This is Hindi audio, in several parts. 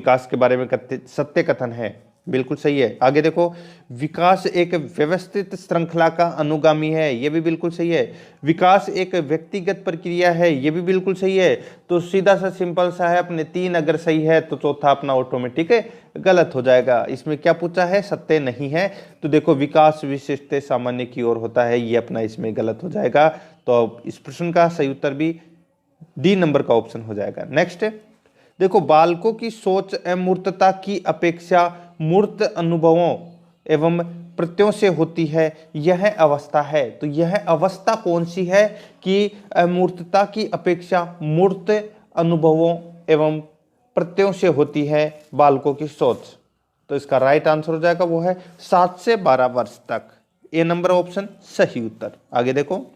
विकास के बारे में सत्य कथन है। बिल्कुल सही है। आगे देखो, विकास एक व्यवस्थित श्रृंखला का अनुगामी है, ये भी बिल्कुल सही है। विकास एक व्यक्तिगत प्रक्रिया है, ये भी बिल्कुल सही है। तो सीधा सा सिंपल सा है, अपने 3 अगर सही है तो चौथा अपना ऑटोमेटिक गलत हो जाएगा। इसमें क्या पूछा है, सत्य नहीं है। तो देखो, विकास विशिष्ट सामान्य की ओर होता है, ये अपना इसमें गलत हो जाएगा। तो इस प्रश्न का सही उत्तर भी डी नंबर का ऑप्शन हो जाएगा। नेक्स्ट देखो, बालकों की सोच अमूर्तता की अपेक्षा मूर्त अनुभवों एवं प्रत्ययों से होती है, यह अवस्था है। तो यह अवस्था कौन सी है कि अमूर्तता की अपेक्षा मूर्त अनुभवों एवं प्रत्ययों से होती है बालकों की सोच? तो इसका राइट आंसर हो जाएगा वो है 7 से 12 वर्ष तक। ए नंबर ऑप्शन सही उत्तर। आगे देखो,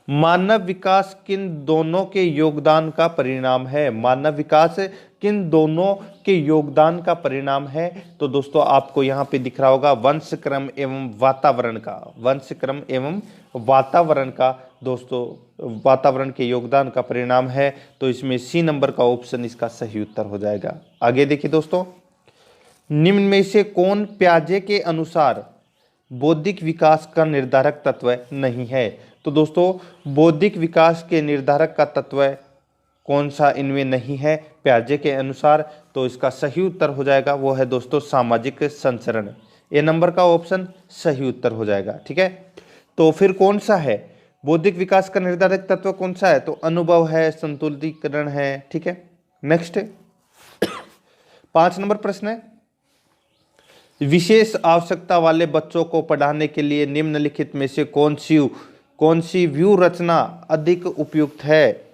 मानव विकास किन दोनों के योगदान का परिणाम है? मानव विकास किन दोनों के योगदान का परिणाम है? तो दोस्तों आपको यहाँ पे दिख रहा होगा वंशक्रम एवं वातावरण का, वंशक्रम एवं वातावरण का दोस्तों वातावरण के योगदान का परिणाम है। तो इसमें सी नंबर का ऑप्शन इसका सही उत्तर हो जाएगा। आगे देखिए दोस्तों, निम्न में से कौन प्याजे के अनुसार बौद्धिक विकास का निर्धारक तत्व नहीं है? तो दोस्तों बौद्धिक विकास के निर्धारक का तत्व कौन सा इनमें नहीं है प्याजे के अनुसार? तो इसका सही उत्तर हो जाएगा वो है दोस्तों सामाजिक संचरण। ए नंबर का ऑप्शन सही उत्तर हो जाएगा। ठीक है, तो फिर कौन सा है बौद्धिक विकास का निर्धारक तत्व? कौन सा है? तो अनुभव है, संतुलितीकरण है। ठीक है, नेक्स्ट 5 नंबर प्रश्न है, विशेष आवश्यकता वाले बच्चों को पढ़ाने के लिए निम्नलिखित में से कौन सी व्यू रचना अधिक उपयुक्त है?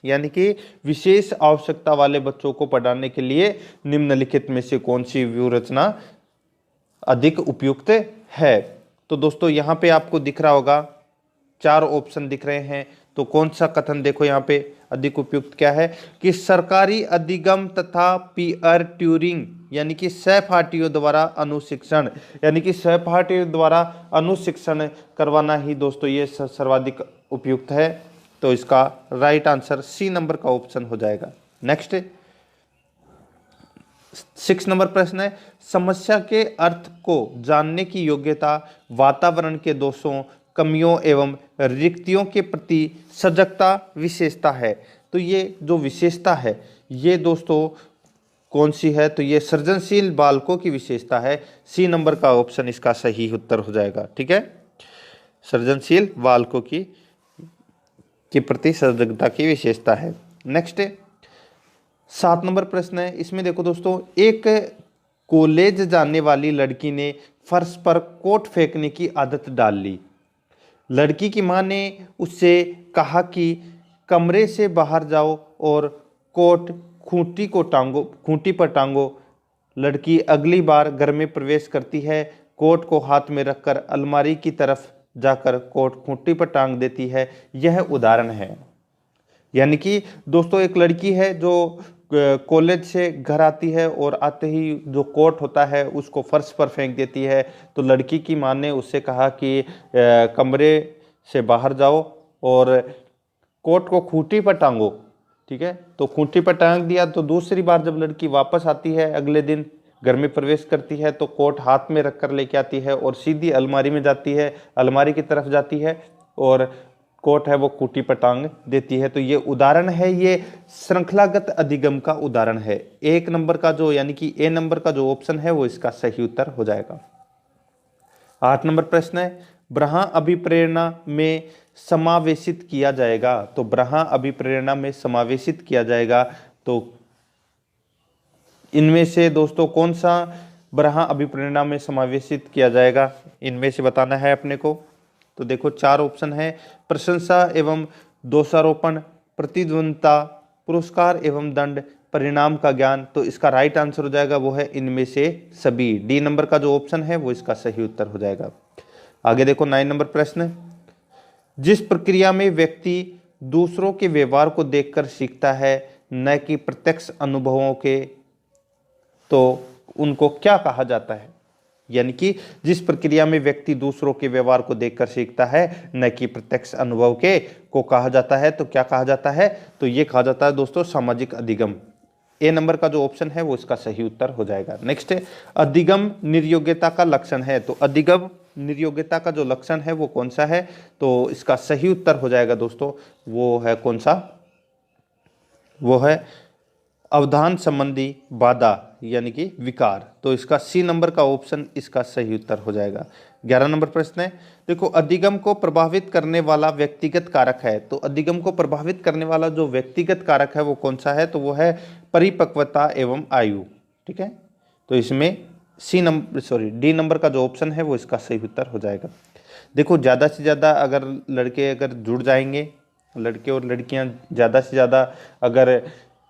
यानी कि विशेष आवश्यकता वाले बच्चों को पढ़ाने के लिए निम्नलिखित में से कौन सी व्यू रचना अधिक उपयुक्त है? तो दोस्तों यहाँ पे आपको दिख रहा होगा 4 ऑप्शन दिख रहे हैं। तो कौन सा कथन देखो यहाँ पे अधिक उपयुक्त क्या है कि सरकारी अधिगम तथा पीयर ट्यूरिंग यानी कि सहपाठियों द्वारा अनुशिक्षण, यानी कि सहपाठियों द्वारा अनुशिक्षण करवाना ही दोस्तों ये सर्वाधिक उपयुक्त है। तो इसका राइट आंसर सी नंबर का ऑप्शन हो जाएगा। नेक्स्ट 6 नंबर प्रश्न है, समस्या के अर्थ को जानने की योग्यता वातावरण के दोषों, कमियों एवं रिक्तियों के प्रति सजगता विशेषता है। तो ये जो विशेषता है ये दोस्तों कौन सी है? तो ये सृजनशील बालकों की विशेषता है। सी नंबर का ऑप्शन इसका सही उत्तर हो जाएगा। ठीक है, सृजनशील बालकों की प्रति सजगता की विशेषता है। नेक्स्ट 7 नंबर प्रश्न है, इसमें देखो दोस्तों, एक कॉलेज जाने वाली लड़की ने फर्श पर कोट फेंकने की आदत डाल ली। लड़की की मां ने उससे कहा कि कमरे से बाहर जाओ और कोट खूंटी पर टांगो। लड़की अगली बार घर में प्रवेश करती है, कोट को हाथ में रखकर अलमारी की तरफ जाकर कोट खूंटी पर टांग देती है। यह उदाहरण है। यानी कि दोस्तों एक लड़की है जो कॉलेज से घर आती है और आते ही जो कोट होता है उसको फर्श पर फेंक देती है। तो लड़की की मां ने उससे कहा कि कमरे से बाहर जाओ और कोट को खूंटी पर टांगो। ठीक है, तो खूंटी पर टांग दिया। तो दूसरी बार जब लड़की वापस आती है, अगले दिन घर में प्रवेश करती है, तो कोट हाथ में रखकर लेके आती है और सीधी अलमारी में जाती है, अलमारी की तरफ जाती है और कोट है वो खूंटी पर टांग देती है। तो ये उदाहरण है, ये श्रृंखलागत अधिगम का उदाहरण है। 1 नंबर का जो यानी कि ए नंबर का जो ऑप्शन है वो इसका सही उत्तर हो जाएगा। 8 नंबर प्रश्न है, ब्रहा अभिप्रेरणा में समावेशित किया जाएगा। तो ब्रहा अभिप्रेरणा में समावेशित किया जाएगा। तो इनमें से दोस्तों कौन सा ब्रहा अभिप्रेरणा में समावेशित किया जाएगा, इनमें से बताना है अपने को। तो देखो 4 ऑप्शन है, प्रशंसा एवं दोषारोपण, प्रतिद्वंदता, पुरस्कार एवं दंड, परिणाम का ज्ञान। तो इसका राइट आंसर हो जाएगा वो है इनमें से सभी। डी नंबर का जो ऑप्शन है वो इसका सही उत्तर हो जाएगा। आगे देखो 9 नंबर प्रश्न, जिस प्रक्रिया में व्यक्ति दूसरों के व्यवहार को देखकर सीखता है न कि प्रत्यक्ष अनुभवों के, तो उनको क्या कहा जाता है? यानी कि जिस प्रक्रिया में व्यक्ति दूसरों के व्यवहार को देखकर सीखता है न कि प्रत्यक्ष अनुभव के को कहा जाता है, तो क्या कहा जाता है? तो ये कहा जाता है दोस्तों सामाजिक अधिगम। ए नंबर का जो ऑप्शन है वो इसका सही उत्तर हो जाएगा। नेक्स्ट है, अधिगम निर्योग्यता का लक्षण है। तो अधिगम निर्योग्यता का जो लक्षण है वो कौन सा है? तो इसका सही उत्तर हो जाएगा दोस्तों, वो है कौन सा? वो है अवधान संबंधी बाधा यानी कि विकार। तो इसका सी नंबर का ऑप्शन इसका सही उत्तर हो जाएगा। 11 नंबर प्रश्न है, देखो अधिगम को प्रभावित करने वाला व्यक्तिगत कारक है। तो अधिगम को प्रभावित करने वाला जो व्यक्तिगत कारक है वो कौन सा है? तो वो है परिपक्वता एवं आयु। ठीक है, तो इसमें डी नंबर का जो ऑप्शन है वो इसका सही उत्तर हो जाएगा। देखो ज़्यादा से ज़्यादा अगर लड़के अगर जुड़ जाएंगे, लड़के और लड़कियां ज़्यादा से ज़्यादा अगर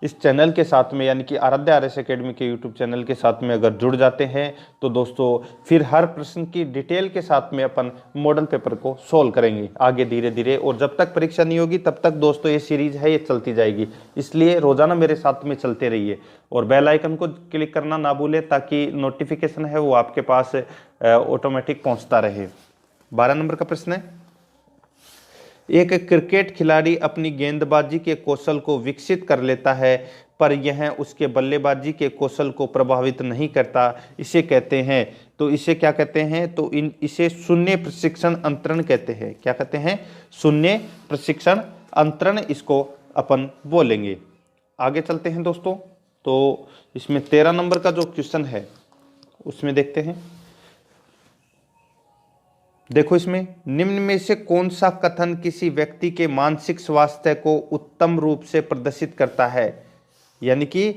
इस चैनल के साथ में यानी कि आराध्या आर एस अकेडमी के यूट्यूब चैनल के साथ में अगर जुड़ जाते हैं तो दोस्तों फिर हर प्रश्न की डिटेल के साथ में अपन मॉडल पेपर को सोल्व करेंगे आगे धीरे धीरे, और जब तक परीक्षा नहीं होगी तब तक दोस्तों ये सीरीज है ये चलती जाएगी। इसलिए रोजाना मेरे साथ में चलते रहिए और बेल आइकन को क्लिक करना ना भूलें ताकि नोटिफिकेशन है वो आपके पास ऑटोमेटिक पहुँचता रहे। 12 नंबर का प्रश्न है, एक क्रिकेट खिलाड़ी अपनी गेंदबाजी के कौशल को विकसित कर लेता है पर यह उसके बल्लेबाजी के कौशल को प्रभावित नहीं करता, इसे कहते हैं। तो इसे क्या कहते हैं? तो इसे शून्य प्रशिक्षण अंतरण कहते हैं। क्या कहते हैं? शून्य प्रशिक्षण अंतरण इसको अपन बोलेंगे। आगे चलते हैं दोस्तों, तो इसमें 13 नंबर का जो क्वेश्चन है उसमें देखते हैं। देखो इसमें निम्न में से कौन सा कथन किसी व्यक्ति के मानसिक स्वास्थ्य को उत्तम रूप से प्रदर्शित करता है? यानी कि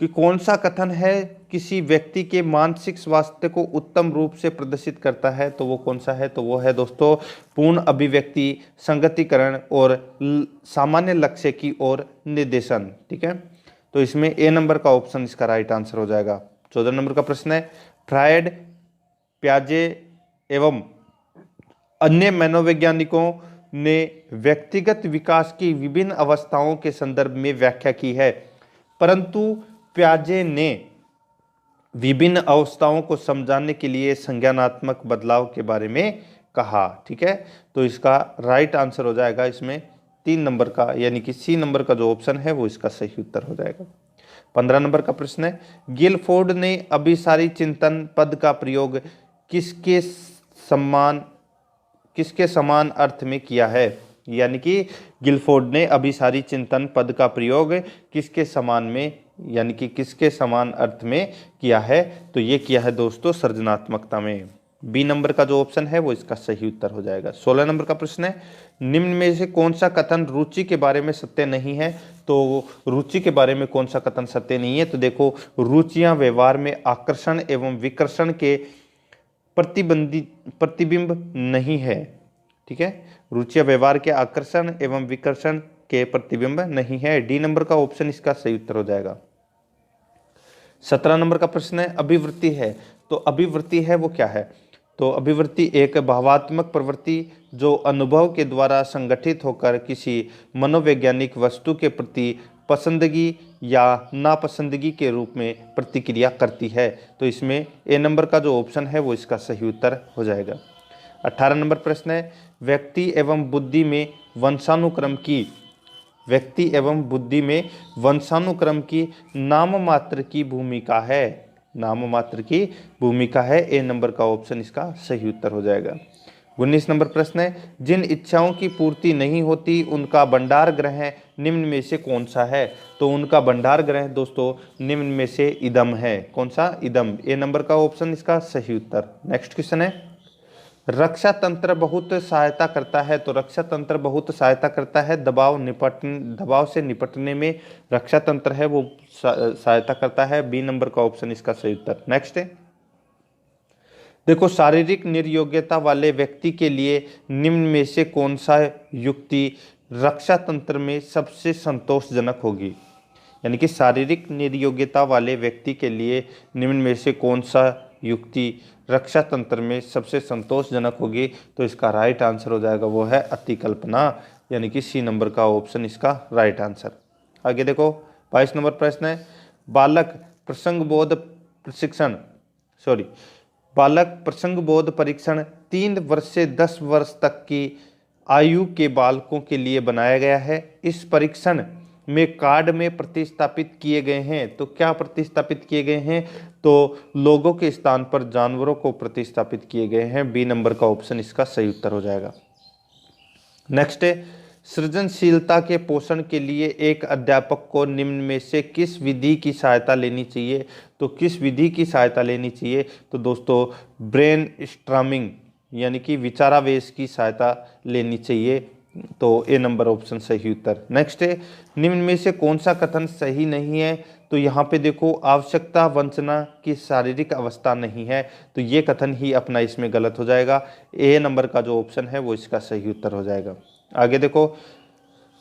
कौन सा कथन है किसी व्यक्ति के मानसिक स्वास्थ्य को उत्तम रूप से प्रदर्शित करता है? तो वो कौन सा है? तो वो है दोस्तों पूर्ण अभिव्यक्ति, संगतिकरण और सामान्य लक्ष्य की ओर निर्देशन। ठीक है, तो इसमें ए नंबर का ऑप्शन इसका राइट आंसर हो जाएगा। 14 नंबर का प्रश्न है, फ्रायड, प्याजे एवं अन्य मनोवैज्ञानिकों ने व्यक्तिगत विकास की विभिन्न अवस्थाओं के संदर्भ में व्याख्या की है, परंतु प्याजे ने विभिन्न अवस्थाओं को समझाने के लिए संज्ञानात्मक बदलाव के बारे में कहा। ठीक है, तो इसका राइट आंसर हो जाएगा इसमें 3 नंबर का यानी कि सी नंबर का जो ऑप्शन है वो इसका सही उत्तर हो जाएगा। 15 नंबर का प्रश्न है, गिलफोर्ड ने अभिसारी चिंतन पद का प्रयोग किसके समान अर्थ में किया है? यानी कि गिलफोर्ड ने अभिसारी चिंतन पद का प्रयोग किसके समान में यानी कि किसके समान अर्थ में किया है? तो ये किया है दोस्तों सृजनात्मकता में। बी नंबर का जो ऑप्शन है वो इसका सही उत्तर हो जाएगा। 16 नंबर का प्रश्न है, निम्न में से कौन सा कथन रुचि के बारे में सत्य नहीं है? तो रुचि के बारे में कौन सा कथन सत्य नहीं है? तो देखो रुचियां व्यवहार में आकर्षण एवं विकर्षण के प्रतिबिंब नहीं है। ठीक है, रुचिया व्यवहार के आकर्षण एवं विकर्षण के प्रतिबिंब नहीं है। डी नंबर का ऑप्शन इसका सही उत्तर हो जाएगा। 17 नंबर का प्रश्न है, अभिवृत्ति है। तो अभिवृत्ति है वो क्या है? तो अभिवृत्ति एक भावात्मक प्रवृत्ति जो अनुभव के द्वारा संगठित होकर किसी मनोवैज्ञानिक वस्तु के प्रति पसंदगी या नापसंदगी के रूप में प्रतिक्रिया करती है। तो इसमें ए नंबर का जो ऑप्शन है वो इसका सही उत्तर हो जाएगा। 18 नंबर प्रश्न है, व्यक्ति एवं बुद्धि में वंशानुक्रम की नाम मात्र की भूमिका है। नाम मात्र की भूमिका है, ए नंबर का ऑप्शन इसका सही उत्तर हो जाएगा। 19 नंबर प्रश्न है, जिन इच्छाओं की पूर्ति नहीं होती उनका भंडार ग्रह निम्न में से कौन सा है? तो उनका भंडार ग्रह दोस्तों निम्न में से इदम है। कौन सा? इदम। ए नंबर का ऑप्शन इसका सही उत्तर। नेक्स्ट क्वेश्चन है, रक्षा तंत्र बहुत सहायता करता है। तो रक्षा तंत्र बहुत सहायता करता है दबाव से निपटने में रक्षा तंत्र है वो सहायता करता है। बी नंबर का ऑप्शन इसका सही उत्तर। नेक्स्ट है, देखो शारीरिक निर्योग्यता वाले व्यक्ति के लिए निम्न में से कौन सा युक्ति रक्षा तंत्र में सबसे संतोषजनक होगी? यानी कि शारीरिक निर्योग्यता वाले व्यक्ति के लिए निम्न में से कौन सा युक्ति रक्षा तंत्र में सबसे संतोषजनक होगी? तो इसका राइट आंसर हो जाएगा वो है अतिकल्पना, यानी कि सी नंबर का ऑप्शन इसका राइट आंसर। आगे देखो 22 नंबर प्रश्न है, बालक प्रसंगबोध परीक्षण 3 वर्ष से 10 वर्ष तक की आयु के बालकों के लिए बनाया गया है। इस परीक्षण में कार्ड में प्रतिस्थापित किए गए हैं। तो क्या प्रतिस्थापित किए गए हैं? तो लोगों के स्थान पर जानवरों को प्रतिस्थापित किए गए हैं। बी नंबर का ऑप्शन इसका सही उत्तर हो जाएगा। नेक्स्ट है, सृजनशीलता के पोषण के लिए एक अध्यापक को निम्न में से किस विधि की सहायता लेनी चाहिए? तो किस विधि की सहायता लेनी चाहिए? तो दोस्तों ब्रेन स्ट्रॉमिंग यानी कि विचारावेश की सहायता लेनी चाहिए। तो ए नंबर ऑप्शन सही उत्तर। नेक्स्ट है, निम्न में से कौन सा कथन सही नहीं है? तो यहाँ पे देखो आवश्यकता वंचना की शारीरिक अवस्था नहीं है, तो ये कथन ही अपना इसमें गलत हो जाएगा। ए नंबर का जो ऑप्शन है वो इसका सही उत्तर हो जाएगा। आगे देखो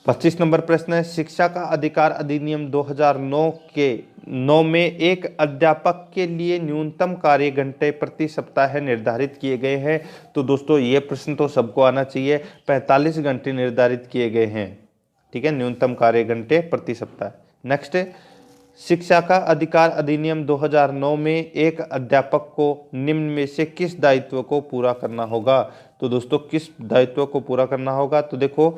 25 नंबर प्रश्न है, शिक्षा का अधिकार अधिनियम 2009 के 9 में एक अध्यापक के लिए न्यूनतम कार्य घंटे प्रति सप्ताह निर्धारित किए गए हैं। तो दोस्तों ये प्रश्न तो सबको आना चाहिए, 45 घंटे निर्धारित किए गए हैं। ठीक है, न्यूनतम कार्य घंटे प्रति सप्ताह। नेक्स्ट है, शिक्षा का अधिकार अधिनियम 2009 में एक अध्यापक को निम्न में से किस दायित्व को पूरा करना होगा? तो दोस्तों किस दायित्व को पूरा करना होगा? तो देखो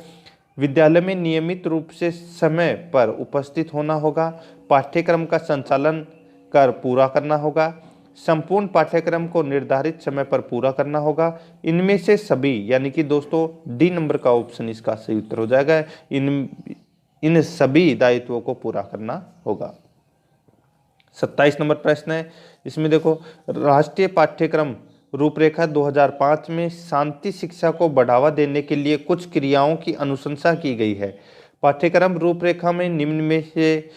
विद्यालय में नियमित रूप से समय पर उपस्थित होना होगा, पाठ्यक्रम का संचालन कर पूरा करना होगा, संपूर्ण पाठ्यक्रम को निर्धारित समय पर पूरा करना होगा, इनमें से सभी, यानी कि दोस्तों डी नंबर का ऑप्शन इसका सही उत्तर हो जाएगा। इन सभी दायित्वों को पूरा करना होगा। 27 नंबर प्रश्न है, इसमें देखो राष्ट्रीय पाठ्यक्रम रूपरेखा 2005 में शांति शिक्षा को बढ़ावा देने के लिए कुछ क्रियाओं की अनुशंसा की गई है। पाठ्यक्रम रूपरेखा में निम्न में से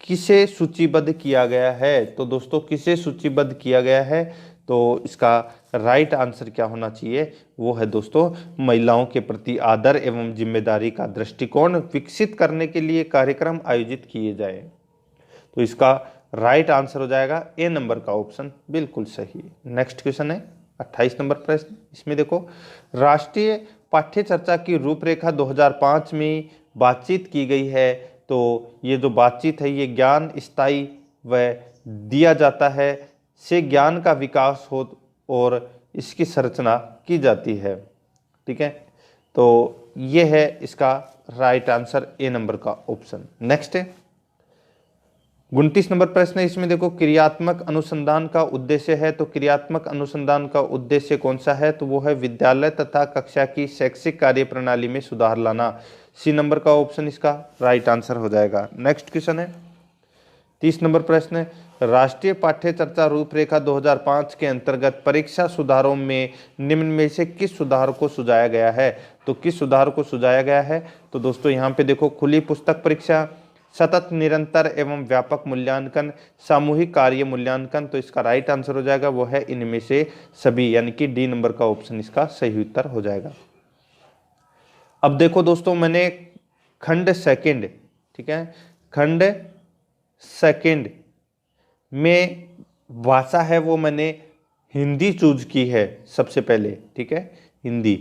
किसे सूचीबद्ध किया गया है? तो दोस्तों किसे सूचीबद्ध किया गया है? तो इसका राइट आंसर क्या होना चाहिए? वो है दोस्तों महिलाओं के प्रति आदर एवं जिम्मेदारी का दृष्टिकोण विकसित करने के लिए कार्यक्रम आयोजित किए जाए। तो इसका राइट आंसर हो जाएगा ए नंबर का ऑप्शन बिल्कुल सही। नेक्स्ट क्वेश्चन है 28 नंबर प्रश्न, इसमें देखो राष्ट्रीय पाठ्य चर्चा की रूपरेखा 2005 में बातचीत की गई है। तो ये जो बातचीत है ये ज्ञान स्थायी व दिया जाता है से ज्ञान का विकास हो और इसकी संरचना की जाती है। ठीक है, तो ये है इसका राइट आंसर ए नंबर का ऑप्शन। नेक्स्ट है 29 नंबर प्रश्न है, इसमें देखो क्रियात्मक अनुसंधान का उद्देश्य है। तो क्रियात्मक अनुसंधान का उद्देश्य कौन सा है? तो वो है विद्यालय तथा कक्षा की शैक्षिक कार्य प्रणाली में सुधार लाना। सी नंबर का ऑप्शन इसका राइट आंसर हो जाएगा। नेक्स्ट क्वेश्चन है 30 नंबर प्रश्न है, राष्ट्रीय पाठ्य चर्चा रूपरेखा 2005 के अंतर्गत परीक्षा सुधारों में निम्न में से किस सुधार को सुझाया गया है? तो किस सुधार को सुझाया गया है? तो दोस्तों यहाँ पे देखो खुली पुस्तक परीक्षा, सतत निरंतर एवं व्यापक मूल्यांकन, सामूहिक कार्य मूल्यांकन। तो इसका राइट आंसर हो जाएगा वो है इनमें से सभी, यानी कि डी नंबर का ऑप्शन इसका सही उत्तर हो जाएगा। अब देखो दोस्तों मैंने खंड सेकंड, ठीक है, खंड सेकंड में भाषा है वो मैंने हिंदी चूज की है सबसे पहले। ठीक है, हिंदी,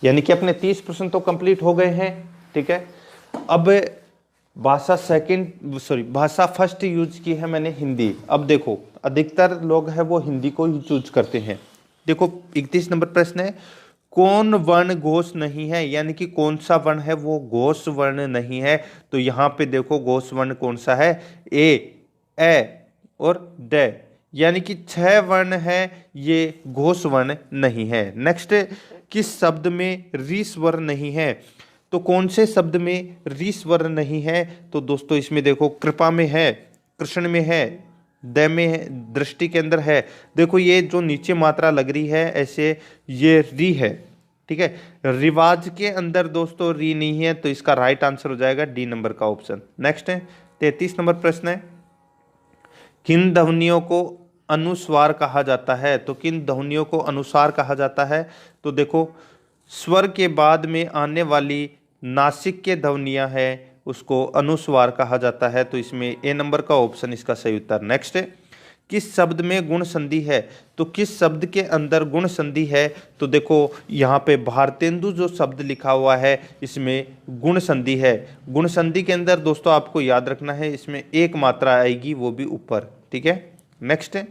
यानी कि अपने 30 प्रश्न तो कंप्लीट हो गए हैं। ठीक है, अब भाषा फर्स्ट यूज की है मैंने हिंदी। अब देखो अधिकतर लोग हैं वो हिंदी को ही चूज करते हैं। देखो 31 नंबर प्रश्न है, कौन वर्ण घोष नहीं है? यानी कि कौन सा वर्ण है वो घोष वर्ण नहीं है? तो यहाँ पे देखो घोष वर्ण कौन सा है? ए और ड, यानी कि 6 वर्ण है ये घोष वर्ण नहीं है। नेक्स्ट, किस शब्द में रीस वर्ण नहीं है? तो कौन से शब्द में रीस वर्ण नहीं है? तो दोस्तों इसमें देखो कृपा में है, कृष्ण में है, द में है, दृष्टि के अंदर है। देखो ये जो नीचे मात्रा लग रही है ऐसे ये री है। ठीक है, रिवाज के अंदर दोस्तों री नहीं है, तो इसका राइट आंसर हो जाएगा डी नंबर का ऑप्शन। नेक्स्ट है 33 नंबर प्रश्न है, किन ध्वनियों को अनुस्वार कहा जाता है? तो किन ध्वनियों को अनुस्वार कहा जाता है? तो देखो स्वर के बाद में आने वाली नासिक के ध्वनियां है उसको अनुस्वार कहा जाता है। तो इसमें ए नंबर का ऑप्शन इसका सही उत्तर। नेक्स्ट है, किस शब्द में गुण संधि है? तो किस शब्द के अंदर गुण संधि है? तो देखो यहाँ पे भारतेंदु जो शब्द लिखा हुआ है इसमें गुण संधि है। गुण संधि के अंदर दोस्तों आपको याद रखना है इसमें एक मात्रा आएगी वो भी ऊपर। ठीक है, नेक्स्ट है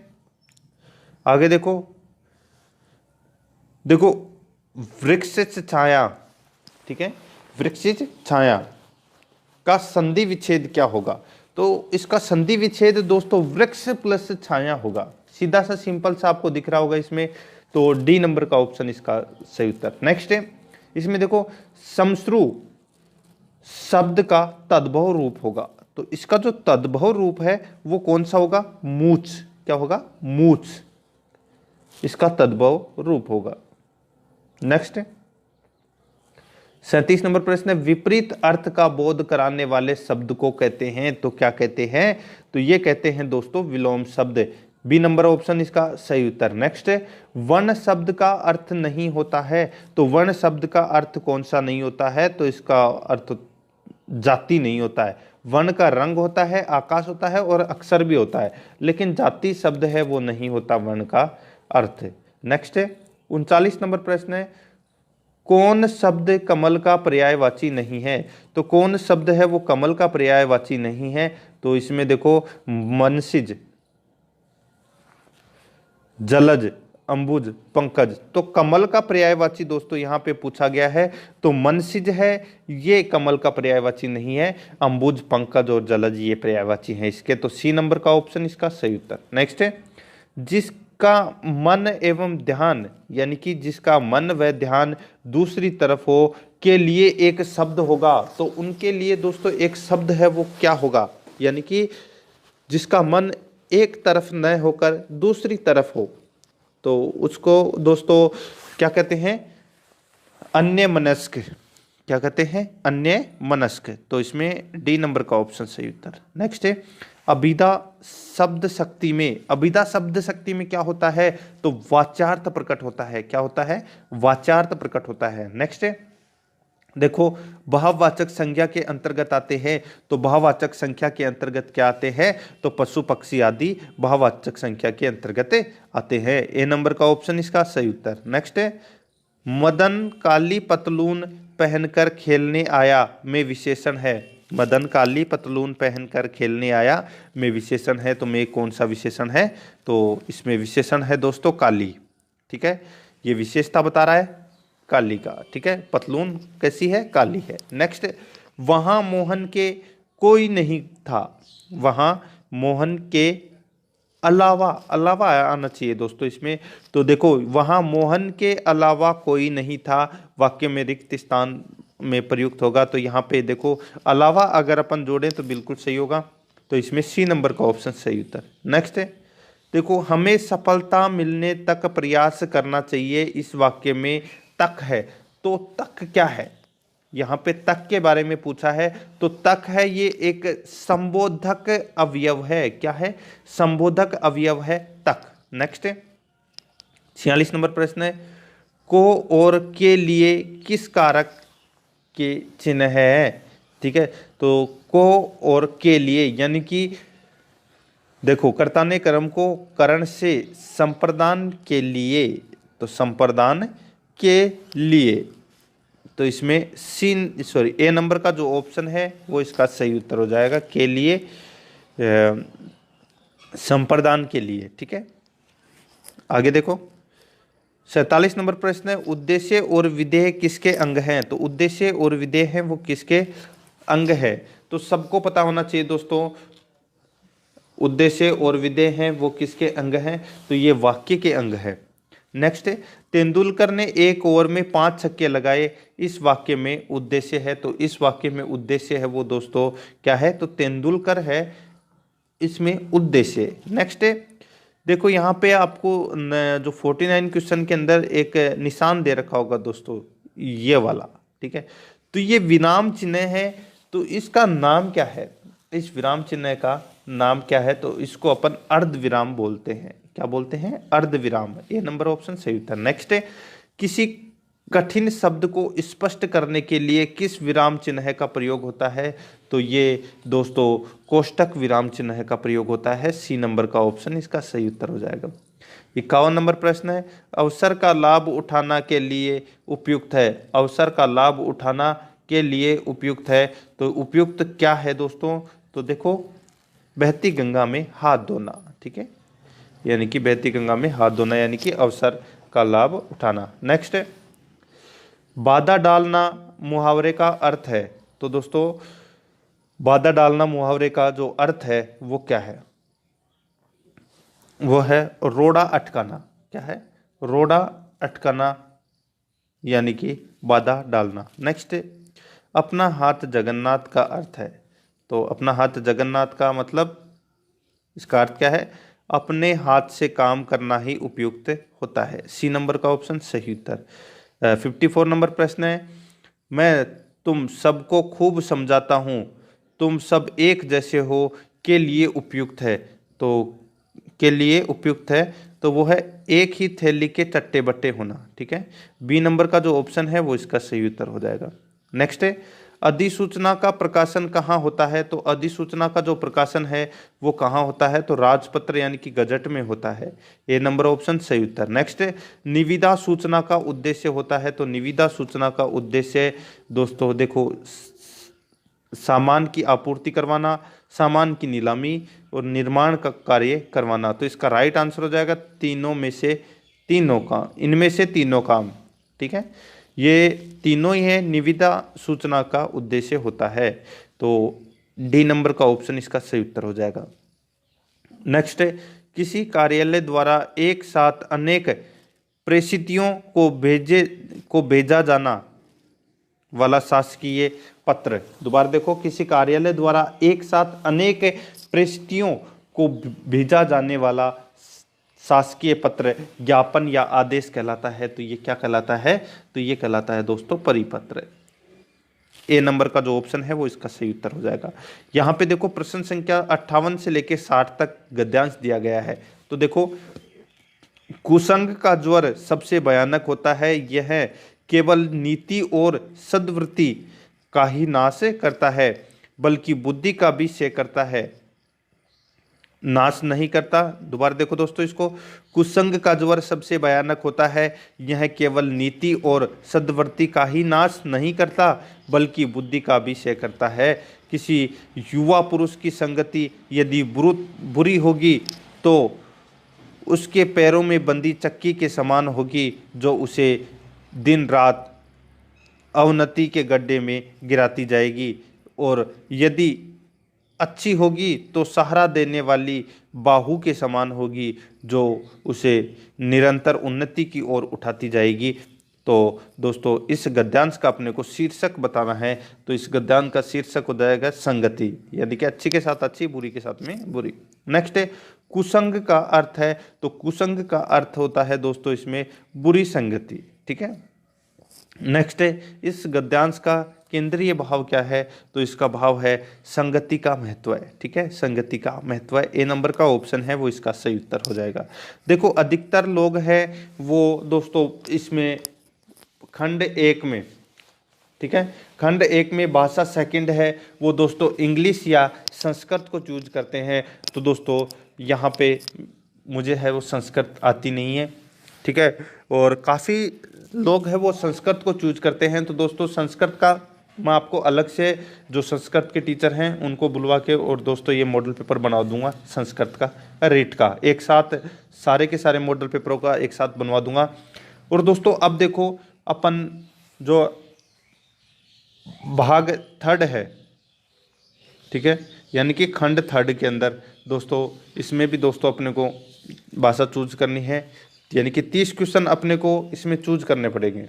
आगे देखो वृक्ष छाया। ठीक है, वृक्ष छाया का संधि विच्छेद क्या होगा? तो इसका संधि विच्छेद दोस्तों वृक्ष प्लस छाया होगा। सीधा सा सिंपल सा आपको दिख रहा होगा इसमें, तो डी नंबर का ऑप्शन इसका सही उत्तर। नेक्स्ट है, इसमें देखो समश्रु शब्द का तद्भव रूप होगा, तो इसका जो तद्भव रूप है वो कौन सा होगा? मूछ। क्या होगा? मूछ इसका तद्भव रूप होगा। नेक्स्ट 37 नंबर प्रश्न है, विपरीत अर्थ का बोध कराने वाले शब्द को कहते हैं, तो क्या कहते हैं? तो ये कहते हैं दोस्तों विलोम शब्द। बी नंबर ऑप्शन इसका सही उत्तर। नेक्स्ट है, वर्ण शब्द का अर्थ नहीं होता है, तो वर्ण शब्द का अर्थ कौन सा नहीं होता है? तो इसका अर्थ जाति नहीं होता है। वर्ण का रंग होता है, आकाश होता है और अक्षर भी होता है, लेकिन जाति शब्द है वो नहीं होता वर्ण का अर्थ। नेक्स्ट है 39 नंबर प्रश्न है, कौन शब्द कमल का पर्यायवाची नहीं है? तो कौन शब्द है वो कमल का पर्यायवाची नहीं है? तो इसमें देखो मनसिज, जलज, अंबुज, पंकज, तो कमल का पर्यायवाची दोस्तों यहाँ पे पूछा गया है, तो मनसिज है ये कमल का पर्यायवाची नहीं है, अंबुज, पंकज और जलज ये पर्यायवाची हैं इसके, तो सी नंबर का ऑप्शन इसका सही उत्तर। नेक्स्ट है, जिसका मन एवं ध्यान, यानी कि जिसका मन व ध्यान दूसरी तरफ हो के लिए एक शब्द होगा, तो उनके लिए दोस्तों एक शब्द है वो क्या होगा? यानी कि जिसका मन एक तरफ न होकर दूसरी तरफ हो, तो उसको दोस्तों क्या कहते हैं? अन्य मनस्क। क्या कहते हैं? अन्य मनस्क, तो इसमें डी नंबर का ऑप्शन सही उत्तर। नेक्स्ट है, अभिधा शब्द शक्ति में, अभिधा शब्द शक्ति में क्या होता है? तो वाच्यार्थ प्रकट होता है। क्या होता है? वाच्यार्थ प्रकट होता है। नेक्स्ट है, देखो भाववाचक संज्ञा के अंतर्गत आते हैं, तो भाववाचक संख्या के अंतर्गत क्या आते हैं? तो पशु पक्षी आदि भाववाचक संख्या के अंतर्गत आते हैं। ए नंबर का ऑप्शन इसका सही उत्तर। नेक्स्ट है, मदन काली पतलून पहनकर खेलने आया में विशेषण है। मदन काली पतलून पहनकर खेलने आया में विशेषण है, तो में कौन सा विशेषण है? तो इसमें विशेषण है दोस्तों काली। ठीक है, ये विशेषता बता रहा है काली का। ठीक है, पतलून कैसी है? काली है। नेक्स्ट, वहां मोहन के कोई नहीं था, वहां मोहन के अलावा, अलावा आना चाहिए दोस्तों इसमें, तो देखो वहां मोहन के अलावा कोई नहीं था वाक्य में रिक्त स्थान में प्रयुक्त होगा, तो यहाँ पे देखो अलावा अगर अपन जोड़ें तो बिल्कुल सही होगा, तो इसमें सी नंबर का ऑप्शन सही उत्तर। नेक्स्ट है, देखो हमें सफलता मिलने तक प्रयास करना चाहिए, इस वाक्य में तक है, तो तक क्या है? यहाँ पे तक के बारे में पूछा है, तो तक है ये एक संबोधक अवयव है। क्या है? संबोधक अवयव है तक। नेक्स्ट है 46 नंबर प्रश्न है, को और के लिए किस कारक के चिन्ह है? ठीक है, तो को और के लिए, यानी कि देखो कर्ता ने कर्म को करण से संप्रदान के लिए, तो संप्रदान के लिए, तो इसमें ए नंबर का जो ऑप्शन है वो इसका सही उत्तर हो जाएगा, के लिए, संप्रदान के लिए। ठीक है, आगे देखो 47 नंबर प्रश्न है, उद्देश्य और विधेय किसके अंग हैं? तो उद्देश्य और विधेय हैं वो किसके अंग है? तो सबको पता होना चाहिए दोस्तों, उद्देश्य और विधेय हैं वो किसके अंग हैं? तो ये वाक्य के अंग है। नेक्स्ट है, तेंदुलकर ने एक ओवर में 5 छक्के लगाए, इस वाक्य में उद्देश्य है, तो इस वाक्य में उद्देश्य है वो दोस्तों क्या है? तो तेंदुलकर है इसमें उद्देश्य। नेक्स्ट है, देखो यहाँ पे आपको जो 49 क्वेश्चन के अंदर एक निशान दे रखा होगा दोस्तों, ये वाला। ठीक है, तो ये विराम चिन्ह है, तो इसका नाम क्या है? इस विराम चिन्ह का नाम क्या है? तो इसको अपन अर्ध विराम बोलते हैं। क्या बोलते हैं? अर्ध विराम। ये नंबर ऑप्शन सही उत्तर। नेक्स्ट है, किसी कठिन शब्द को स्पष्ट करने के लिए किस विराम चिन्ह का प्रयोग होता है? तो ये दोस्तों कोष्टक विराम चिन्ह का प्रयोग होता है। सी नंबर का ऑप्शन इसका सही उत्तर हो जाएगा। 51 नंबर प्रश्न है, अवसर का लाभ उठाना के लिए उपयुक्त है। अवसर का लाभ उठाना के लिए उपयुक्त है, तो उपयुक्त क्या है दोस्तों? तो देखो बहती गंगा में हाथ धोना। ठीक है, यानी कि बहती गंगा में हाथ धोना, यानी कि अवसर का लाभ उठाना। नेक्स्ट है, बाधा डालना मुहावरे का अर्थ है। तो दोस्तों बाधा डालना मुहावरे का जो अर्थ है वो क्या है? वो है रोड़ा अटकाना। क्या है? रोड़ा अटकाना, यानी कि बाधा डालना। नेक्स्ट, अपना हाथ जगन्नाथ का अर्थ है। तो अपना हाथ जगन्नाथ का मतलब, इसका अर्थ क्या है? अपने हाथ से काम करना ही उपयुक्त होता है। सी नंबर का ऑप्शन सही उत्तर। 54 नंबर प्रश्न है, मैं तुम सबको खूब समझाता हूँ, तुम सब एक जैसे हो के लिए उपयुक्त है। तो के लिए उपयुक्त है तो वो है एक ही थैली के चट्टे बट्टे होना। ठीक है, बी नंबर का जो ऑप्शन है वो इसका सही उत्तर हो जाएगा। नेक्स्ट है, अधिसूचना का प्रकाशन कहाँ होता है? तो अधिसूचना का जो प्रकाशन है वो कहाँ होता है? तो राजपत्र यानी कि गजट में होता है। ए नंबर ऑप्शन सही उत्तर। नेक्स्ट है, निविदा सूचना का उद्देश्य होता है। तो निविदा सूचना का उद्देश्य दोस्तों देखो, सामान की आपूर्ति करवाना, सामान की नीलामी और निर्माण का कार्य करवाना। तो इसका राइट आंसर हो जाएगा तीनों में से तीनों का, इनमें से तीनों काम। ठीक है, ये तीनों ही है निविदा सूचना का उद्देश्य होता है। तो डी नंबर का ऑप्शन इसका सही उत्तर हो जाएगा। नेक्स्ट है, किसी कार्यालय द्वारा एक साथ अनेक प्रेषितियों को भेजा जाना वाला शासकीय पत्र। दोबारा देखो, किसी कार्यालय द्वारा एक साथ अनेक प्रेषितियों को भेजा जाने वाला शासकीय पत्र ज्ञापन या आदेश कहलाता है। तो ये क्या कहलाता है? तो ये कहलाता है दोस्तों परिपत्र। ए नंबर का जो ऑप्शन है वो इसका सही उत्तर हो जाएगा। यहाँ पे देखो प्रश्न संख्या 58 से लेके 60 तक गद्यांश दिया गया है। तो देखो, कुसंग का ज्वर सबसे भयानक होता है, यह केवल नीति और सद्वृत्ति का ही नाश करता है, बल्कि बुद्धि का भी क्षय करता है, नाश नहीं करता। दोबारा देखो दोस्तों इसको, कुसंग का ज्वर सबसे भयानक होता है, यह केवल नीति और सद्वृत्ति का ही नाश नहीं करता, बल्कि बुद्धि का भी क्षय करता है। किसी युवा पुरुष की संगति यदि बुरी होगी तो उसके पैरों में बंदी चक्की के समान होगी, जो उसे दिन रात अवनति के गड्ढे में गिराती जाएगी। और यदि अच्छी होगी तो सहारा देने वाली बाहु के समान होगी, जो उसे निरंतर उन्नति की ओर उठाती जाएगी। तो दोस्तों इस गद्यांश का अपने को शीर्षक बताना है, तो इस गद्यांश का शीर्षक हो जाएगा संगति, यानी कि अच्छी के साथ अच्छी, बुरी के साथ में बुरी। नेक्स्ट है, कुसंग का अर्थ है। तो कुसंग का अर्थ होता है दोस्तों इसमें बुरी संगति। ठीक है, नेक्स्ट है, इस गद्यांश का केंद्रीय भाव क्या है? तो इसका भाव है संगति का महत्व है। ठीक है, संगति का महत्व है। ए नंबर का ऑप्शन है वो इसका सही उत्तर हो जाएगा। देखो, अधिकतर लोग हैं वो दोस्तों इसमें खंड एक में, ठीक है, खंड एक में भाषा सेकंड है वो दोस्तों इंग्लिश या संस्कृत को चूज करते हैं। तो दोस्तों यहाँ पे मुझे है वो संस्कृत आती नहीं है। ठीक है, और काफ़ी लोग हैं वो संस्कृत को चूज करते हैं। तो दोस्तों संस्कृत का मैं आपको अलग से जो संस्कृत के टीचर हैं उनको बुलवा के और दोस्तों ये मॉडल पेपर बना दूंगा संस्कृत का, रेट का, एक साथ सारे के सारे मॉडल पेपरों का एक साथ बनवा दूंगा। और दोस्तों अब देखो, अपन जो भाग थर्ड है, ठीक है, यानी कि खंड थर्ड के अंदर दोस्तों इसमें भी दोस्तों अपने को भाषा चूज करनी है, यानी कि 30 क्वेश्चन अपने को इसमें चूज करने पड़ेंगे।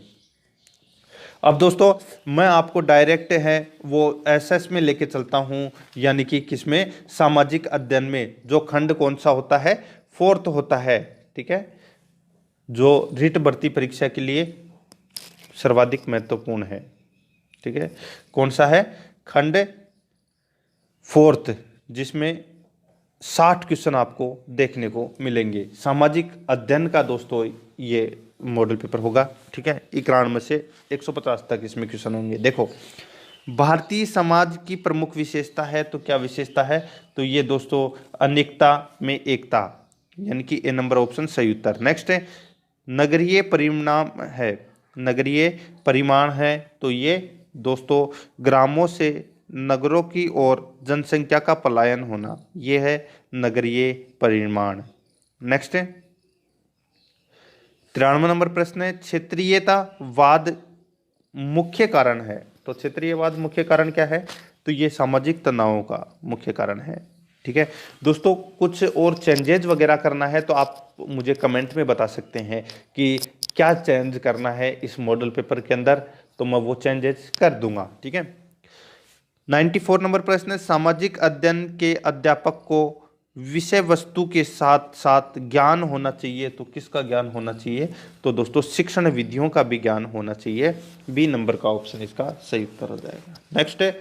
अब दोस्तों मैं आपको डायरेक्ट है वो एसएस में लेके चलता हूं, यानी कि किसमें? सामाजिक अध्ययन में। जो खंड कौन सा होता है? फोर्थ होता है। ठीक है, जो रिट भर्ती परीक्षा के लिए सर्वाधिक महत्वपूर्ण है। ठीक है, कौन सा है? खंड फोर्थ, जिसमें 60 क्वेश्चन आपको देखने को मिलेंगे। सामाजिक अध्ययन का दोस्तों ये मॉडल पेपर होगा। ठीक है, 91 से 150 तक इसमें क्वेश्चन होंगे। देखो, भारतीय समाज की प्रमुख विशेषता है, तो क्या विशेषता है? तो ये दोस्तों अनेकता में एकता, यानी कि ए नंबर ऑप्शन सही उत्तर। नेक्स्ट है, नगरीय परिणाम है, नगरीय परिमाण है। तो ये दोस्तों ग्रामों से नगरों की ओर जनसंख्या का पलायन होना, ये है नगरीय परिमाण। नेक्स्ट है 93 नंबर प्रश्न है, क्षेत्रीयतावाद मुख्य कारण है। तो क्षेत्रीयवाद मुख्य कारण क्या है? तो ये सामाजिक तनावों का मुख्य कारण है। ठीक है दोस्तों, कुछ और चेंजेज वगैरह करना है तो आप मुझे कमेंट में बता सकते हैं कि क्या चेंज करना है इस मॉडल पेपर के अंदर, तो मैं वो चेंजेस कर दूंगा। ठीक है, 94 नंबर प्रश्न है, सामाजिक अध्ययन के अध्यापक को विषय वस्तु के साथ साथ ज्ञान होना चाहिए, तो किसका ज्ञान होना चाहिए, तो दोस्तों शिक्षण विधियों का भी ज्ञान होना चाहिए। बी नंबर का ऑप्शन इसका सही उत्तर हो जाएगा। नेक्स्ट है,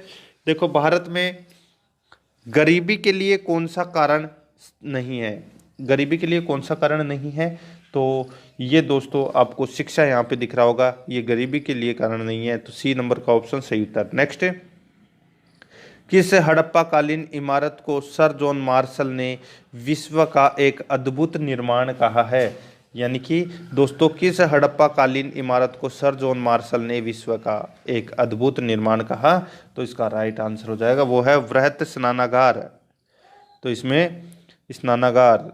देखो भारत में गरीबी के लिए कौन सा कारण नहीं है, गरीबी के लिए कौन सा कारण नहीं है, तो ये दोस्तों आपको शिक्षा यहाँ पे दिख रहा होगा, ये गरीबी के लिए कारण नहीं है, तो सी नंबर का ऑप्शन सही उत्तर। नेक्स्ट है, किस हड़प्पा कालीन इमारत को सर जॉन मार्शल ने विश्व का एक अद्भुत निर्माण कहा है, यानी कि दोस्तों किस हड़प्पा कालीन इमारत को सर जॉन मार्शल ने विश्व का एक अद्भुत निर्माण कहा, तो इसका राइट आंसर हो जाएगा वो है वृहत स्नानागार। तो इसमें स्नानागार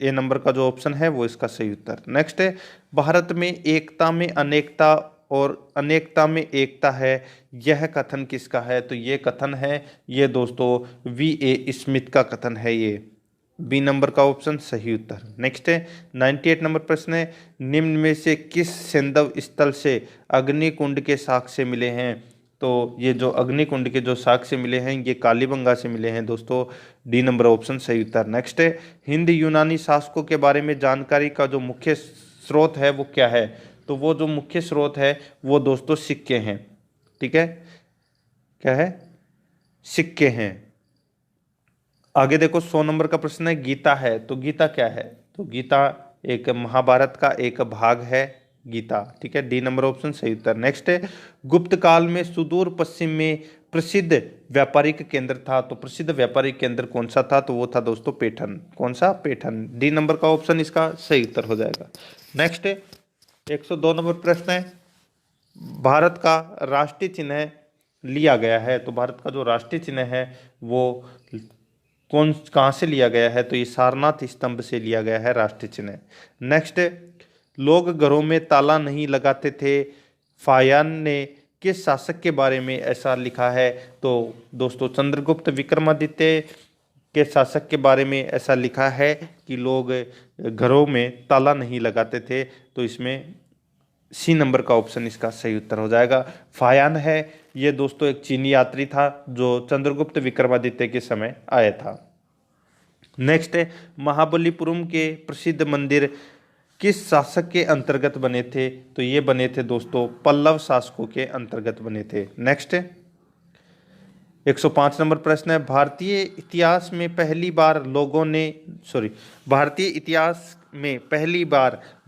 ए नंबर का जो ऑप्शन है वो इसका सही उत्तर। नेक्स्ट है, भारत में एकता में अनेकता और अनेकता में एकता है, यह कथन किसका है, तो ये कथन है ये दोस्तों V.A. स्मिथ का कथन है, ये बी नंबर का ऑप्शन सही उत्तर। नेक्स्ट है 98 नंबर प्रश्न है, निम्न में से किस सैंधव स्थल से अग्निकुंड के साक्ष्य मिले हैं, तो ये जो अग्निकुंड के जो साक्ष्य मिले हैं ये कालीबंगा से मिले हैं दोस्तों, डी नंबर ऑप्शन सही उत्तर। नेक्स्ट है, हिंद यूनानी शासकों के बारे में जानकारी का जो मुख्य स्रोत है वो क्या है, तो वो जो मुख्य स्रोत है वो दोस्तों सिक्के हैं। ठीक है, क्या है, सिक्के हैं। आगे देखो 100 नंबर का प्रश्न है, गीता है, तो गीता क्या है, तो गीता एक महाभारत का एक भाग है गीता। ठीक है, डी नंबर ऑप्शन सही उत्तर। नेक्स्ट है, गुप्त काल में सुदूर पश्चिम में प्रसिद्ध व्यापारिक केंद्र था, तो प्रसिद्ध व्यापारिक केंद्र कौन सा था, तो वो था दोस्तों पैठन। कौन सा, पैठन। डी नंबर का ऑप्शन इसका सही उत्तर हो जाएगा। नेक्स्ट है 102 नंबर प्रश्न है, भारत का राष्ट्रीय चिन्ह लिया गया है, तो भारत का जो राष्ट्रीय चिन्ह है वो कौन कहाँ से लिया गया है, तो ये सारनाथ स्तंभ से लिया गया है राष्ट्रीय चिन्ह। नेक्स्ट, लोग घरों में ताला नहीं लगाते थे, फायान ने किस शासक के बारे में ऐसा लिखा है, तो दोस्तों चंद्रगुप्त विक्रमादित्य के शासक के बारे में ऐसा लिखा है कि लोग घरों में ताला नहीं लगाते थे, तो इसमें सी नंबर का ऑप्शन इसका सही उत्तर हो जाएगा। फायान है ये दोस्तों एक चीनी यात्री था जो चंद्रगुप्त विक्रमादित्य के समय आया था। नेक्स्ट है, महाबलीपुरम के प्रसिद्ध मंदिर किस शासक के अंतर्गत बने थे, तो ये बने थे दोस्तों पल्लव शासकों के अंतर्गत बने थे। नेक्स्ट है 105 नंबर प्रश्न है, भारतीय इतिहास में पहली बार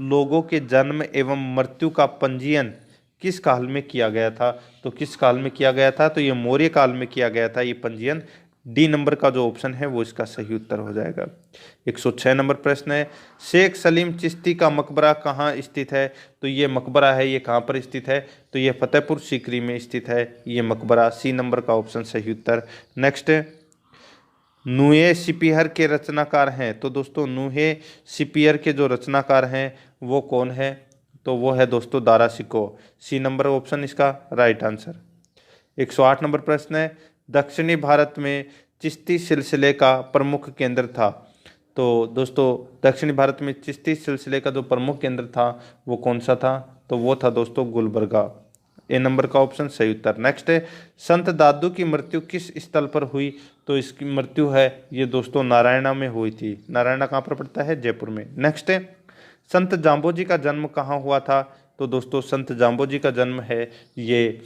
लोगों के जन्म एवं मृत्यु का पंजीयन किस काल में किया गया था, तो किस काल में किया गया था, तो ये मौर्य काल में किया गया था ये पंजीयन। डी नंबर का जो ऑप्शन है वो इसका सही उत्तर हो जाएगा। 106 नंबर प्रश्न है, शेख सलीम चिश्ती का मकबरा कहाँ स्थित है, तो ये मकबरा है ये कहाँ पर स्थित है, तो ये फतेहपुर सीकरी में स्थित है ये मकबरा। सी नंबर का ऑप्शन सही उत्तर। नेक्स्ट, नूहे सिपियर के रचनाकार हैं, तो दोस्तों नूहे सिपियर के जो रचनाकार हैं वो कौन है, तो वो है दोस्तों Dara Shikoh. C number option इसका राइट आंसर। 108 नंबर प्रश्न है, दक्षिणी भारत में चिश्ती सिलसिले का प्रमुख केंद्र था, तो दोस्तों दक्षिणी भारत में चिश्ती सिलसिले का जो प्रमुख केंद्र था वो कौन सा था, तो वो था दोस्तों गुलबर्गा। ए नंबर का ऑप्शन सही उत्तर। नेक्स्ट है, संत दादू की मृत्यु किस स्थल पर हुई, तो इसकी मृत्यु है ये दोस्तों नारायणा में हुई थी। नारायणा कहाँ पर पड़ता है, जयपुर में। नेक्स्ट है, संत जाम्बोजी का जन्म कहाँ हुआ था, तो दोस्तों संत जाम्बोजी का जन्म है ये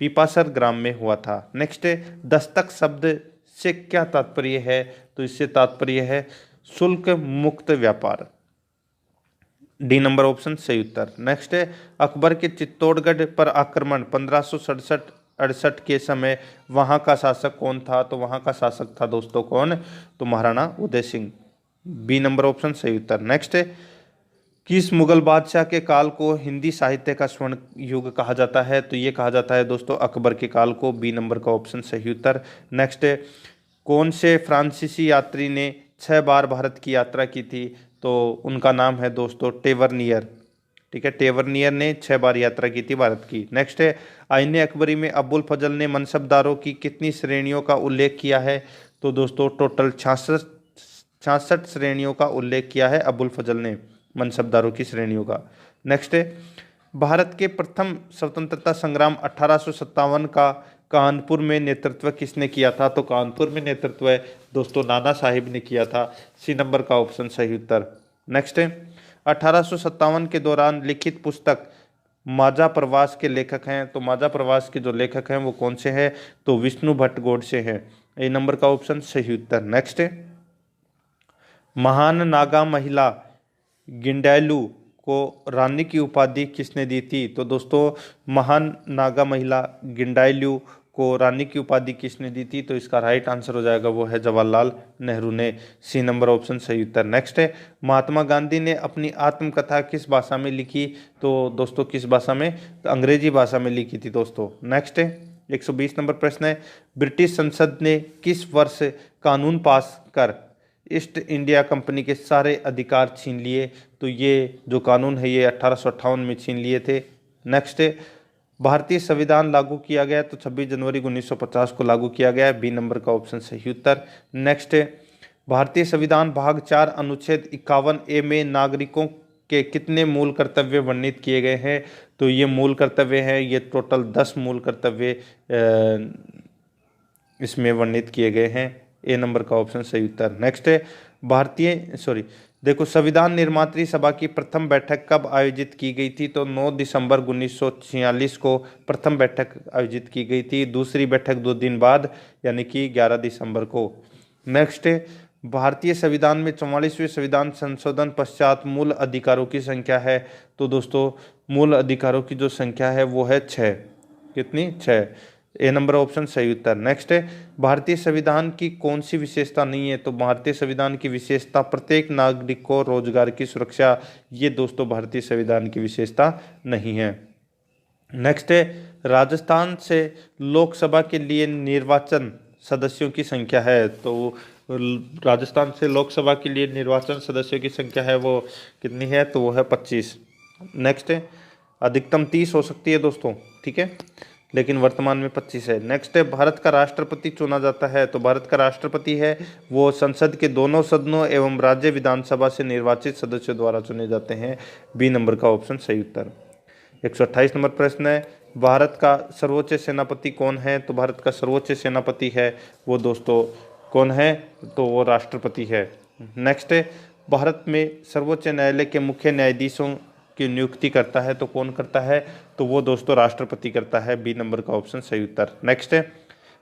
पीपासर ग्राम में हुआ था। नेक्स्ट है, दस्तक शब्द से क्या तात्पर्य है, तो इससे तात्पर्य है शुल्क मुक्त व्यापार। डी नंबर ऑप्शन सही उत्तर। नेक्स्ट है, अकबर के चित्तौड़गढ़ पर आक्रमण 1567-68 के समय वहां का शासक कौन था, तो वहां का शासक था दोस्तों कौन, तो Maharana Uday Singh. B number option सही उत्तर। नेक्स्ट है, किस मुगल बादशाह के काल को हिंदी साहित्य का स्वर्ण युग कहा जाता है, तो ये कहा जाता है दोस्तों अकबर के काल को। बी नंबर का ऑप्शन सही उत्तर। नेक्स्ट है, कौन से फ्रांसीसी यात्री ने 6 बार भारत की यात्रा की थी, तो उनका नाम है दोस्तों टेवर्नियर। ठीक है। टेवरनियर ने 6 बार यात्रा की थी भारत की। नेक्स्ट है, आईने अकबरी में अबुल फजल ने मनसबदारों की कितनी श्रेणियों का उल्लेख किया है? तो दोस्तों टोटल 66 श्रेणियों का उल्लेख किया है अबुल फजल ने मनसबदारों की श्रेणियों का। नेक्स्ट है, भारत के प्रथम स्वतंत्रता संग्राम 1857 का कानपुर में नेतृत्व किसने किया था? तो कानपुर में नेतृत्व है दोस्तों नाना साहिब ने किया था। सी नंबर का ऑप्शन सही उत्तर। नेक्स्ट है, 1857 के दौरान लिखित पुस्तक माझा प्रवास के लेखक हैं। तो माझा प्रवास के जो लेखक हैं वो कौन से हैं? तो विष्णु भट्ट गोडसे हैं। ए नंबर का ऑप्शन सही उत्तर। नेक्स्ट है, महान नागा महिला गिंडायलू को रानी की उपाधि किसने दी थी? तो दोस्तों महान नागा महिला गिंडायलू को रानी की उपाधि किसने दी थी? तो इसका राइट आंसर हो जाएगा वो है जवाहरलाल नेहरू ने। सी नंबर ऑप्शन सही उत्तर। नेक्स्ट है, महात्मा गांधी ने अपनी आत्मकथा किस भाषा में लिखी? तो दोस्तों किस भाषा में? तो अंग्रेजी भाषा में लिखी थी दोस्तों। नेक्स्ट है, 120 नंबर प्रश्न है, ब्रिटिश संसद ने किस वर्ष कानून पास कर ईस्ट इंडिया कंपनी के सारे अधिकार छीन लिए? तो ये जो कानून है ये 1858 में छीन लिए थे। नेक्स्ट है, भारतीय संविधान लागू किया गया तो 26 जनवरी 1950 को लागू किया गया है। बी नंबर का ऑप्शन सही उत्तर। नेक्स्ट है, भारतीय संविधान भाग 4 अनुच्छेद 51A में नागरिकों के कितने मूल कर्तव्य वर्णित किए गए हैं? तो ये मूल कर्तव्य हैं, ये टोटल 10 मूल कर्तव्य इसमें वर्णित किए गए हैं। ए नंबर का ऑप्शन सही उत्तर। नेक्स्ट है, संविधान निर्मात्री सभा की प्रथम बैठक कब आयोजित की गई थी? तो 9 दिसंबर 1946 को प्रथम बैठक आयोजित की गई थी। दूसरी बैठक 2 दिन बाद यानी कि 11 दिसंबर को। नेक्स्ट है, भारतीय संविधान में 44वें संविधान संशोधन पश्चात मूल अधिकारों की संख्या है? तो दोस्तों मूल अधिकारों की जो संख्या है वो है 6। कितनी? 6। ए नंबर ऑप्शन सही उत्तर। नेक्स्ट है, भारतीय संविधान की कौन सी विशेषता नहीं है? तो भारतीय संविधान की विशेषता प्रत्येक नागरिक को रोजगार की सुरक्षा, ये दोस्तों भारतीय संविधान की विशेषता नहीं है। नेक्स्ट है, राजस्थान से लोकसभा के लिए निर्वाचन सदस्यों की संख्या है। तो राजस्थान से लोकसभा के लिए निर्वाचन सदस्यों की संख्या है वो कितनी है? तो वो है 25। नेक्स्ट है, अधिकतम 30 हो सकती है दोस्तों, ठीक है, लेकिन वर्तमान में 25 है। नेक्स्ट है, भारत का राष्ट्रपति चुना जाता है। तो भारत का राष्ट्रपति है वो संसद के दोनों सदनों एवं राज्य विधानसभा से निर्वाचित सदस्यों द्वारा चुने जाते हैं। बी नंबर का ऑप्शन सही उत्तर। 128 नंबर प्रश्न है, भारत का सर्वोच्च सेनापति कौन है? तो भारत का सर्वोच्च सेनापति है वो दोस्तों कौन है? तो वो राष्ट्रपति है। नेक्स्ट है, भारत में सर्वोच्च न्यायालय के मुख्य न्यायाधीशों की नियुक्ति करता है तो कौन करता है? तो वो दोस्तों राष्ट्रपति करता है। बी नंबर का ऑप्शन सही उत्तर। नेक्स्ट है,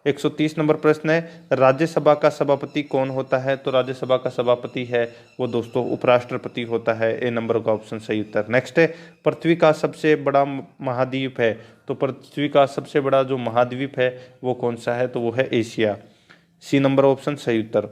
130 नंबर प्रश्न है, राज्यसभा का सभापति कौन होता है? तो राज्यसभा का सभापति है वो दोस्तों उपराष्ट्रपति होता है। ए नंबर का ऑप्शन सही उत्तर। नेक्स्ट है, पृथ्वी का सबसे बड़ा महाद्वीप है। तो पृथ्वी का सबसे बड़ा जो महाद्वीप है वो कौन सा है? तो वो है एशिया। सी नंबर ऑप्शन सही उत्तर।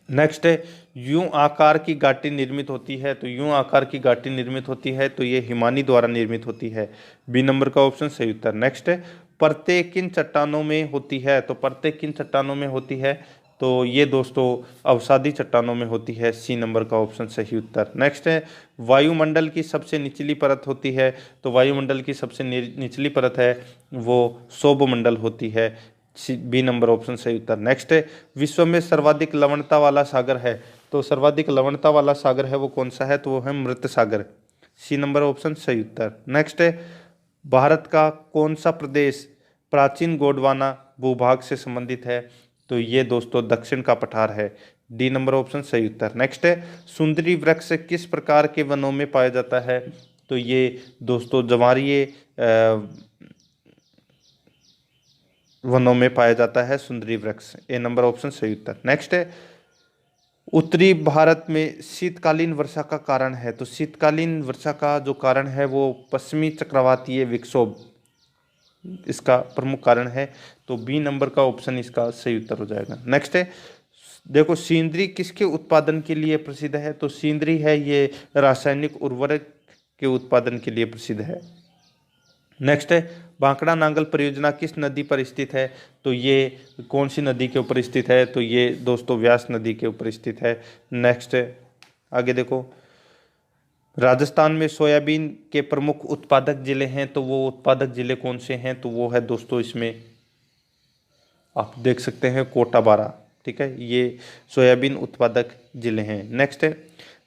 नेक्स्ट है, यूं आकार की घाटी निर्मित होती है। तो यूं आकार की घाटी निर्मित होती है तो ये हिमानी द्वारा निर्मित होती है। बी नंबर का ऑप्शन सही उत्तर। नेक्स्ट है, परतें किन चट्टानों में होती है? तो परतें किन चट्टानों में होती है? तो ये दोस्तों अवसादी चट्टानों में होती है। सी नंबर का ऑप्शन सही उत्तर। नेक्स्ट है, वायुमंडल की सबसे निचली परत होती है। तो वायुमंडल की सबसे निचली परत है वो सौरमंडल होती है। बी नंबर ऑप्शन सही उत्तर। नेक्स्ट है, विश्व में सर्वाधिक लवणता वाला सागर है। तो सर्वाधिक लवणता वाला सागर है वो कौन सा है? तो वो है मृत सागर। सी नंबर ऑप्शन सही उत्तर। नेक्स्ट है, भारत का कौन सा प्रदेश प्राचीन गोंडवाना भूभाग से संबंधित है? तो ये दोस्तों दक्षिण का पठार है। डी नंबर ऑप्शन सही उत्तर। नेक्स्ट है, सुंदरी वृक्ष किस प्रकार के वनों में पाया जाता है? तो ये दोस्तों ज्वारीय वनों में पाया जाता है सुंदरी वृक्ष। ए नंबर ऑप्शन सही उत्तर। नेक्स्ट है, उत्तरी भारत में शीतकालीन वर्षा का कारण है। तो शीतकालीन वर्षा का जो कारण है वो पश्चिमी चक्रवातीय विक्षोभ इसका प्रमुख कारण है। तो बी नंबर का ऑप्शन इसका सही उत्तर हो जाएगा। नेक्स्ट है, देखो सींदरी किसके उत्पादन के लिए प्रसिद्ध है? तो सींदरी है ये रासायनिक उर्वरक के उत्पादन के लिए प्रसिद्ध है। नेक्स्ट है, भांकड़ा नांगल परियोजना किस नदी पर स्थित है? तो ये कौन सी नदी के ऊपर स्थित है? तो ये दोस्तों व्यास नदी के ऊपर स्थित है। नेक्स्ट है, आगे देखो, राजस्थान में सोयाबीन के प्रमुख उत्पादक जिले हैं, तो वो उत्पादक जिले कौन से हैं, तो वो है दोस्तों इसमें आप देख सकते हैं कोटा, बारा। ठीक है, ये सोयाबीन उत्पादक जिले हैं। नेक्स्ट है,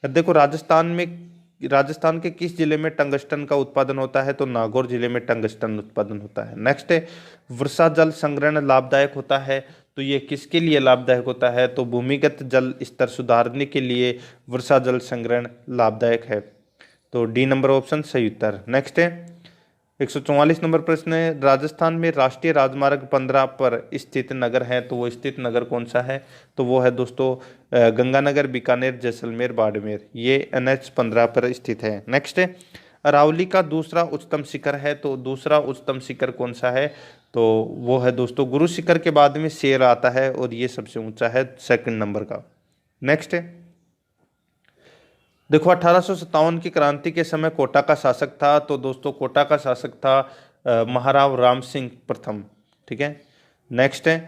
देखो राजस्थान के किस जिले में टंगस्टन का उत्पादन होता है, तो नागौर जिले में टंगस्टन उत्पादन होता है। नेक्स्ट है, वर्षा जल संग्रहण लाभदायक होता है, तो ये किसके लिए लाभदायक होता है, तो भूमिगत जल स्तर सुधारने के लिए वर्षा जल संग्रहण लाभदायक है। तो डी नंबर ऑप्शन सही उत्तर। नेक्स्ट है 144 नंबर प्रश्न है, राजस्थान में राष्ट्रीय राजमार्ग 15 पर स्थित नगर है, तो वो स्थित नगर कौन सा है, तो वो है दोस्तों गंगानगर, बीकानेर, जैसलमेर, बाड़मेर। ये NH 15 पर स्थित है। नेक्स्ट है, अरावली का दूसरा उच्चतम शिखर है, तो दूसरा उच्चतम शिखर कौन सा है, तो वो है दोस्तों गुरु शिखर के बाद में शेर आता है और ये सबसे ऊंचा है, सेकंड नंबर का। नेक्स्ट है, देखो 1857 की क्रांति के समय कोटा का शासक था, तो दोस्तों कोटा का शासक था महाराव राम सिंह प्रथम। ठीक है, नेक्स्ट है,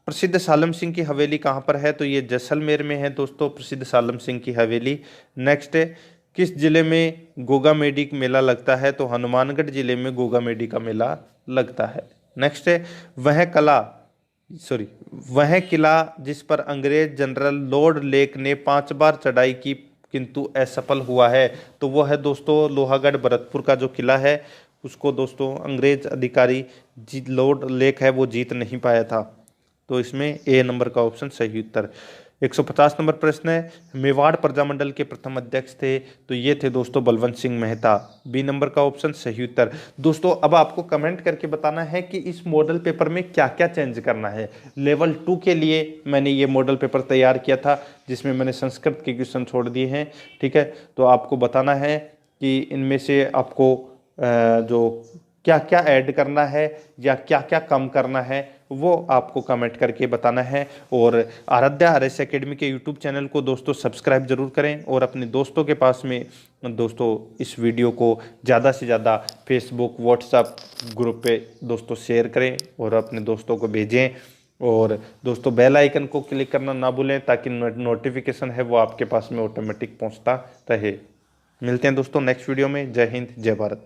प्रसिद्ध सालम सिंह की हवेली कहाँ पर है, तो ये जैसलमेर में है दोस्तों, प्रसिद्ध सालम सिंह की हवेली। नेक्स्ट है, किस जिले में गोगा मेडी मेला लगता है, तो हनुमानगढ़ जिले में गोगा मेडी का मेला लगता है। नेक्स्ट है, वह किला जिस पर अंग्रेज जनरल लॉर्ड लेक ने 5 बार चढ़ाई की किंतु असफल हुआ है, तो वो है दोस्तों लोहागढ़ भरतपुर का जो किला है, उसको दोस्तों अंग्रेज अधिकारी लॉर्ड लेक है वो जीत नहीं पाया था। तो इसमें ए नंबर का ऑप्शन सही उत्तर। 150 नंबर प्रश्न है, मेवाड़ प्रजामंडल के प्रथम अध्यक्ष थे, तो ये थे दोस्तों बलवंत सिंह मेहता। बी नंबर का ऑप्शन सही उत्तर। दोस्तों अब आपको कमेंट करके बताना है कि इस मॉडल पेपर में क्या क्या चेंज करना है। लेवल 2 के लिए मैंने ये मॉडल पेपर तैयार किया था, जिसमें मैंने संस्कृत के क्वेश्चन छोड़ दिए हैं। ठीक है, तो आपको बताना है कि इनमें से आपको जो क्या क्या ऐड करना है या क्या क्या कम करना है, वो आपको कमेंट करके बताना है। और आराध्या RS एकेडमी के यूट्यूब चैनल को दोस्तों सब्सक्राइब जरूर करें और अपने दोस्तों के पास में दोस्तों इस वीडियो को ज़्यादा से ज़्यादा फेसबुक, व्हाट्सएप ग्रुप पे दोस्तों शेयर करें और अपने दोस्तों को भेजें। और दोस्तों बेल आइकन को क्लिक करना ना भूलें, ताकि नोटिफिकेशन है वो आपके पास में ऑटोमेटिक पहुँचता रहे। मिलते हैं दोस्तों नेक्स्ट वीडियो में। जय हिंद, जय भारत।